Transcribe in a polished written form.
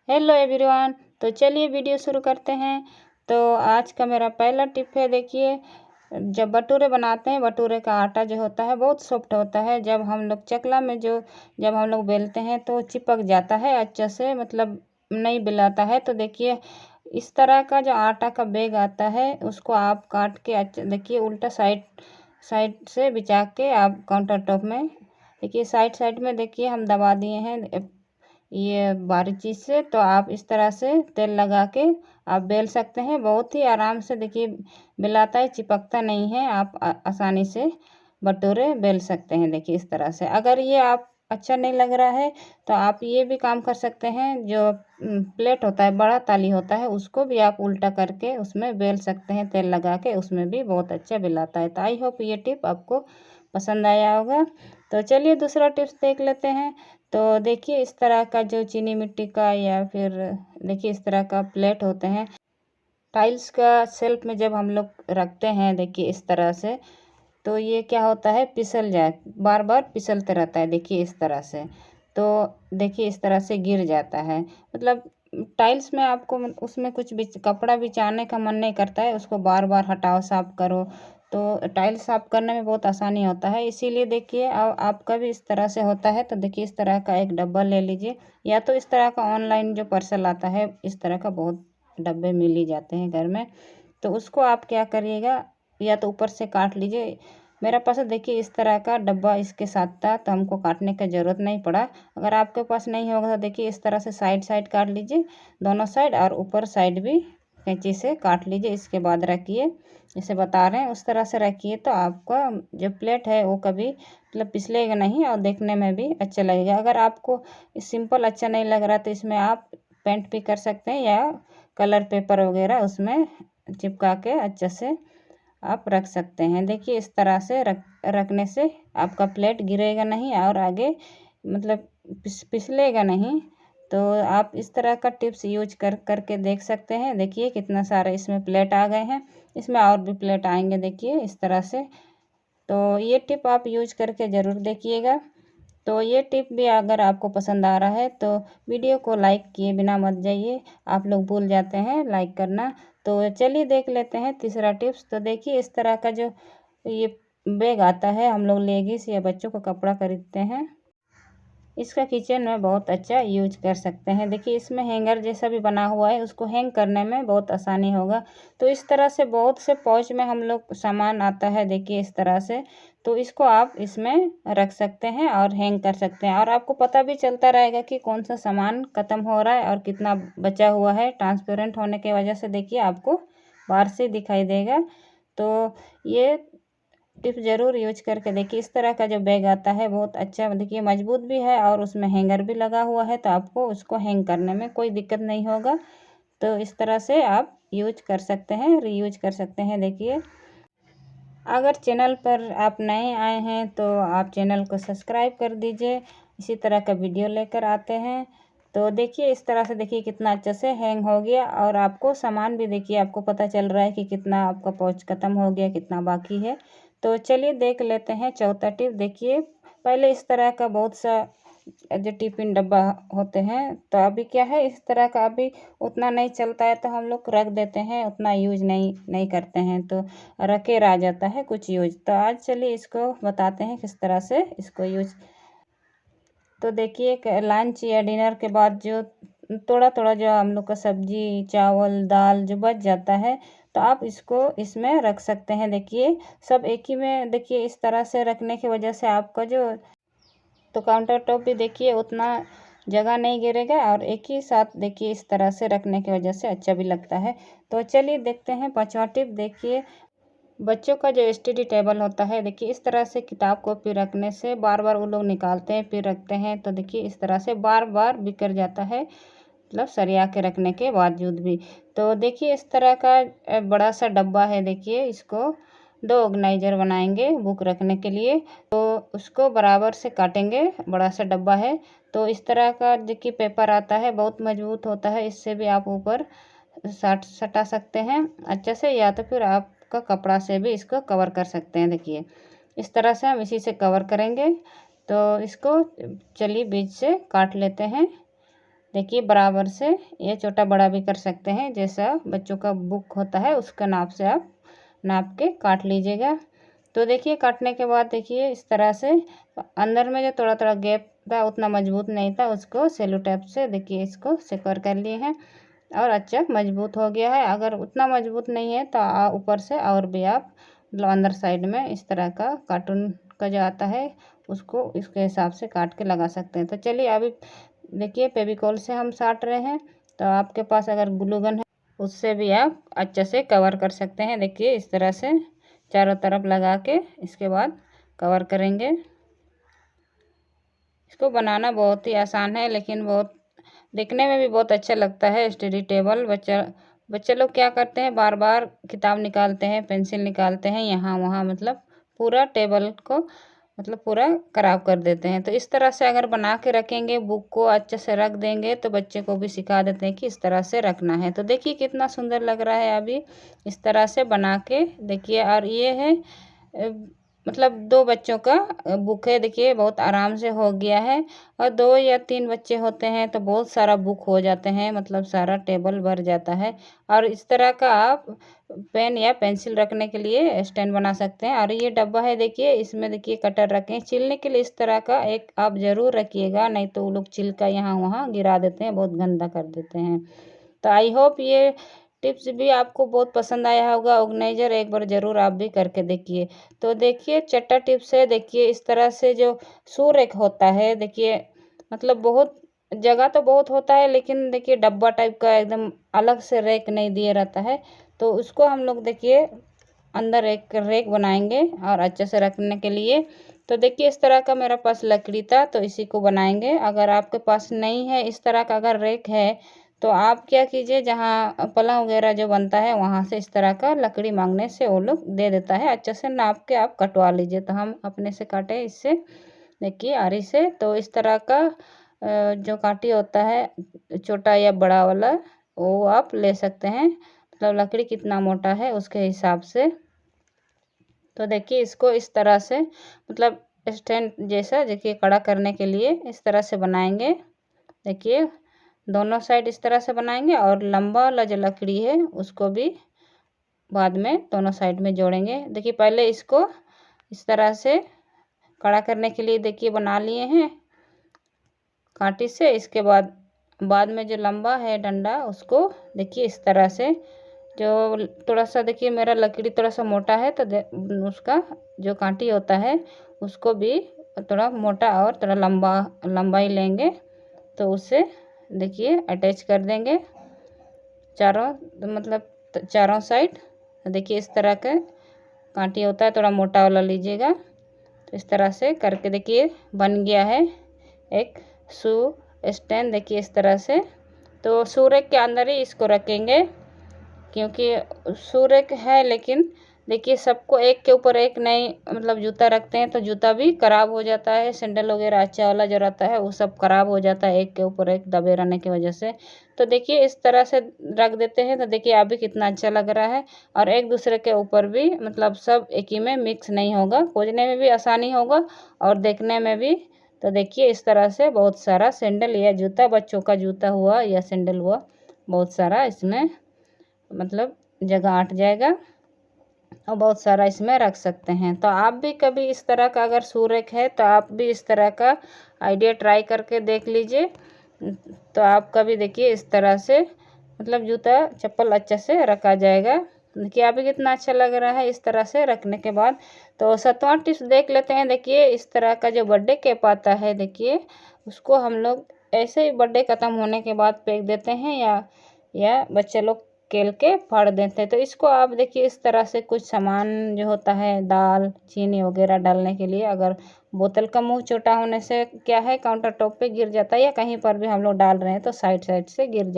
Hello everyone. तो चलिए video शुरू करते हैं। तो आज का मेरा पहला टिप है, देखिए जब भटूरे बनाते हैं, भटूरे का आटा जो होता है बहुत सॉफ्ट होता है। जब हम लोग चकला में जब हम लोग बेलते हैं तो चिपक जाता है अच्छे से, मतलब नहीं बेलाता है। तो देखिए इस तरह का जो आटा का बैग आता है उसको आप काट के अच्छा देखिए उल्टा साइड साइड से बिछा के आप काउंटर टॉप में देखिए साइड साइड में देखिए हम दबा दिए हैं ये बारीक चीज़ से। तो आप इस तरह से तेल लगा के आप बेल सकते हैं बहुत ही आराम से। देखिए बेलाता है, चिपकता नहीं है। आप आसानी से भटूरे बेल सकते हैं। देखिए इस तरह से। अगर ये आप अच्छा नहीं लग रहा है तो आप ये भी काम कर सकते हैं, जो प्लेट होता है, बड़ा ताली होता है, उसको भी आप उल्टा करके उसमें बेल सकते हैं तेल लगा के, उसमें भी बहुत अच्छा बेलाता है। तो आई होप ये टिप आपको पसंद आया होगा। तो चलिए दूसरा टिप्स देख लेते हैं। तो देखिए इस तरह का जो चीनी मिट्टी का या फिर देखिए इस तरह का प्लेट होते हैं, टाइल्स का शेल्फ में जब हम लोग रखते हैं देखिए इस तरह से, तो ये क्या होता है, फिसल जाए, बार बार फिसलते रहता है। देखिए इस तरह से। तो देखिए इस तरह से गिर जाता है, मतलब टाइल्स में आपको उसमें कुछ भी कपड़ा बिछाने का मन नहीं करता है, उसको बार बार हटाओ साफ करो। तो टाइल्स साफ करने में बहुत आसानी होता है। इसीलिए देखिए आपका भी इस तरह से होता है तो देखिए इस तरह का एक डब्बा ले लीजिए, या तो इस तरह का ऑनलाइन जो पार्सल आता है इस तरह का बहुत डब्बे मिल ही जाते हैं घर में। तो उसको आप क्या करिएगा, या तो ऊपर से काट लीजिए। मेरा पास देखिए इस तरह का डब्बा इसके साथ था तो हमको काटने की ज़रूरत नहीं पड़ा। अगर आपके पास नहीं होगा तो देखिए इस तरह से साइड साइड काट लीजिए, दोनों साइड, और ऊपर साइड भी कैंची से काट लीजिए। इसके बाद रखिए, जैसे बता रहे हैं उस तरह से रखिए, तो आपका जो प्लेट है वो कभी मतलब फिसलेगा नहीं और देखने में भी अच्छा लगेगा। अगर आपको सिंपल अच्छा नहीं लग रहा तो इसमें आप पेंट भी कर सकते हैं, या कलर पेपर वगैरह उसमें चिपका के अच्छे से आप रख सकते हैं। देखिए इस तरह से रखने से आपका प्लेट गिरेगा नहीं और आगे मतलब फिसलेगा नहीं। तो आप इस तरह का टिप्स यूज करके देख सकते हैं। देखिए कितना सारा इसमें प्लेट आ गए हैं, इसमें और भी प्लेट आएंगे देखिए इस तरह से। तो ये टिप आप यूज करके ज़रूर देखिएगा। तो ये टिप भी अगर आपको पसंद आ रहा है तो वीडियो को लाइक किए बिना मत जाइए, आप लोग भूल जाते हैं लाइक करना। तो चलिए देख लेते हैं तीसरा टिप्स। तो देखिए इस तरह का जो ये बैग आता है, हम लोग लेगीस या बच्चों का कपड़ा खरीदते हैं, इसका किचन में बहुत अच्छा यूज कर सकते हैं। देखिए इसमें हैंगर जैसा भी बना हुआ है, उसको हैंग करने में बहुत आसानी होगा। तो इस तरह से बहुत से पाउच में हम लोग सामान आता है देखिए इस तरह से, तो इसको आप इसमें रख सकते हैं और हैंग कर सकते हैं, और आपको पता भी चलता रहेगा कि कौन सा सामान ख़त्म हो रहा है और कितना बचा हुआ है। ट्रांसपेरेंट होने की वजह से देखिए आपको बाहर से दिखाई देगा। तो ये टिप ज़रूर यूज करके देखिए। इस तरह का जो बैग आता है बहुत अच्छा, देखिए मजबूत भी है और उसमें हैंगर भी लगा हुआ है, तो आपको उसको हैंग करने में कोई दिक्कत नहीं होगा। तो इस तरह से आप यूज कर सकते हैं, रीयूज कर सकते हैं। देखिए अगर चैनल पर आप नए आए हैं तो आप चैनल को सब्सक्राइब कर दीजिए, इसी तरह का वीडियो लेकर आते हैं। तो देखिए इस तरह से देखिए कितना अच्छे से हैंग हो गया, और आपको सामान भी देखिए आपको पता चल रहा है कि कितना आपका पाउच ख़त्म हो गया, कितना बाकी है। तो चलिए देख लेते हैं चौथा टिप। देखिए पहले इस तरह का बहुत सा जो टिफिन डब्बा होते हैं, तो अभी क्या है इस तरह का अभी उतना नहीं चलता है तो हम लोग रख देते हैं, उतना यूज नहीं करते हैं, तो रखे रह जाता है कुछ यूज। तो आज चलिए इसको बताते हैं किस तरह से इसको यूज। तो देखिए लंच या डिनर के बाद जो थोड़ा थोड़ा जो हम लोग का सब्जी चावल दाल जो बच जाता है, तो आप इसको इसमें रख सकते हैं। देखिए सब एक ही में देखिए इस तरह से रखने की वजह से आपका जो तो काउंटर टॉप भी देखिए उतना जगह नहीं गिरेगा, और एक ही साथ देखिए इस तरह से रखने की वजह से अच्छा भी लगता है। तो चलिए देखते हैं पांचवा टिप। देखिए बच्चों का जो स्टडी टेबल होता है, देखिए इस तरह से किताब कॉपी रखने से बार बार वो लोग निकालते हैं फिर रखते हैं, तो देखिए इस तरह से बार बार बिखर जाता है, मतलब सरिया के रखने के बावजूद भी। तो देखिए इस तरह का बड़ा सा डब्बा है, देखिए इसको दो ऑर्गेनाइजर बनाएंगे बुक रखने के लिए। तो उसको बराबर से काटेंगे, बड़ा सा डब्बा है। तो इस तरह का देखिए पेपर आता है, बहुत मजबूत होता है, इससे भी आप ऊपर सटा सकते हैं अच्छे से, या तो फिर आपका कपड़ा से भी इसको कवर कर सकते हैं। देखिए इस तरह से हम इसी से कवर करेंगे। तो इसको चलिए बीच से काट लेते हैं। देखिए बराबर से ये छोटा बड़ा भी कर सकते हैं, जैसा बच्चों का बुक होता है उसका नाप से आप नाप के काट लीजिएगा। तो देखिए काटने के बाद देखिए इस तरह से अंदर में जो थोड़ा थोड़ा गैप था उतना मजबूत नहीं था, उसको सेलो टेप से देखिए इसको सिक्योर कर लिए हैं और अच्छा मजबूत हो गया है। अगर उतना मजबूत नहीं है तो ऊपर से और भी आप मतलब अंदर साइड में इस तरह का कार्टून का जो आता है उसको इसके हिसाब से काट के लगा सकते हैं। तो चलिए अभी देखिए फेविकोल से हम साट रहे हैं, तो आपके पास अगर ग्लू गन है उससे भी आप अच्छे से कवर कर सकते हैं। देखिए इस तरह से चारों तरफ लगा के इसके बाद कवर करेंगे। इसको बनाना बहुत ही आसान है, लेकिन बहुत देखने में भी बहुत अच्छा लगता है। स्टडी टेबल बच्चे लोग क्या करते हैं, बार बार किताब निकालते हैं, पेंसिल निकालते हैं, यहाँ वहाँ मतलब पूरा टेबल को मतलब पूरा खराब कर देते हैं। तो इस तरह से अगर बना के रखेंगे, बुक को अच्छे से रख देंगे, तो बच्चे को भी सिखा देते हैं कि इस तरह से रखना है। तो देखिए कितना सुंदर लग रहा है अभी इस तरह से बना के देखिए। और ये है मतलब 2 बच्चों का बुक है, देखिए बहुत आराम से हो गया है। और 2 या 3 बच्चे होते हैं तो बहुत सारा बुक हो जाते हैं, मतलब सारा टेबल भर जाता है। और इस तरह का आप पेन या पेंसिल रखने के लिए स्टैंड बना सकते हैं। और ये डब्बा है देखिए, इसमें देखिए कटर रखें छीलने के लिए, इस तरह का एक आप ज़रूर रखिएगा, नहीं तो वो लोग छिलका यहाँ वहाँ गिरा देते हैं, बहुत गंदा कर देते हैं। तो आई होप ये टिप्स भी आपको बहुत पसंद आया होगा। ऑर्गेनाइजर एक बार ज़रूर आप भी करके देखिए। तो देखिए छठा टिप्स है, देखिए इस तरह से जो शू रैक होता है देखिए, मतलब बहुत जगह तो बहुत होता है, लेकिन देखिए डब्बा टाइप का एकदम अलग से रैक नहीं दिया रहता है। तो उसको हम लोग देखिए अंदर एक रैक बनाएंगे और अच्छे से रखने के लिए। तो देखिए इस तरह का मेरे पास लकड़ी था तो इसी को बनाएंगे। अगर आपके पास नहीं है इस तरह का अगर रैक है तो आप क्या कीजिए, जहाँ पलंग वगैरह जो बनता है वहाँ से इस तरह का लकड़ी मांगने से वो लोग दे देता है, अच्छे से नाप के आप कटवा लीजिए। तो हम अपने से काटे इससे देखिए आरी से। तो इस तरह का जो काटी होता है छोटा या बड़ा वाला वो आप ले सकते हैं, मतलब लकड़ी कितना मोटा है उसके हिसाब से। तो देखिए इसको इस तरह से मतलब स्टैंड जैसा देखिए खड़ा करने के लिए इस तरह से बनाएंगे। देखिए दोनों साइड इस तरह से बनाएंगे और लंबा वाला जो लकड़ी है उसको भी बाद में दोनों साइड में जोड़ेंगे। देखिए पहले इसको इस तरह से खड़ा करने के लिए देखिए बना लिए हैं कांटी से। इसके बाद में जो लंबा है डंडा उसको देखिए इस तरह से, जो थोड़ा सा देखिए मेरा लकड़ी थोड़ा सा मोटा है तो उसका जो कांटी होता है उसको भी थोड़ा मोटा और थोड़ा लंबाई लेंगे, तो उससे देखिए अटैच कर देंगे चारों मतलब चारों साइड। देखिए इस तरह का कांटी होता है, थोड़ा मोटा वाला लीजिएगा। तो इस तरह से करके देखिए बन गया है एक शू स्टैंड। देखिए इस तरह से तो शू रैक के अंदर ही इसको रखेंगे, क्योंकि शू रैक है लेकिन देखिए सबको एक के ऊपर एक नहीं, मतलब जूता रखते हैं तो जूता भी खराब हो जाता है, सैंडल वगैरह अच्छा वाला जो रहता है वो सब खराब हो जाता है एक के ऊपर एक दबे रहने की वजह से। तो देखिए इस तरह से रख देते हैं तो देखिए अभी कितना अच्छा लग रहा है। और एक दूसरे के ऊपर भी मतलब सब एक ही में मिक्स नहीं होगा, खोजने में भी आसानी होगा और देखने में भी। तो देखिए इस तरह से बहुत सारा सैंडल या जूता, बच्चों का जूता हुआ या सैंडल हुआ, बहुत सारा इसमें मतलब जगह अट जाएगा और बहुत सारा इसमें रख सकते हैं। तो आप भी कभी इस तरह का अगर शू रैक है तो आप भी इस तरह का आइडिया ट्राई करके देख लीजिए। तो आपका भी देखिए इस तरह से मतलब जूता चप्पल अच्छे से रखा जाएगा। देखिए अभी कितना अच्छा लग रहा है इस तरह से रखने के बाद। तो 7वां टिप्स देख लेते हैं। देखिए इस तरह का जो बर्थडे कैप आता है देखिए उसको हम लोग ऐसे ही बर्थडे ख़त्म होने के बाद फेंक देते हैं या बच्चे लोग केल के फाड़ देते हैं। तो इसको आप देखिए इस तरह से कुछ सामान जो होता है दाल चीनी वगैरह डालने के लिए, अगर बोतल का मुंह छोटा होने से क्या है काउंटर टॉप पे गिर जाता है या कहीं पर भी हम लोग डाल रहे हैं तो साइड साइड से गिर जाता है।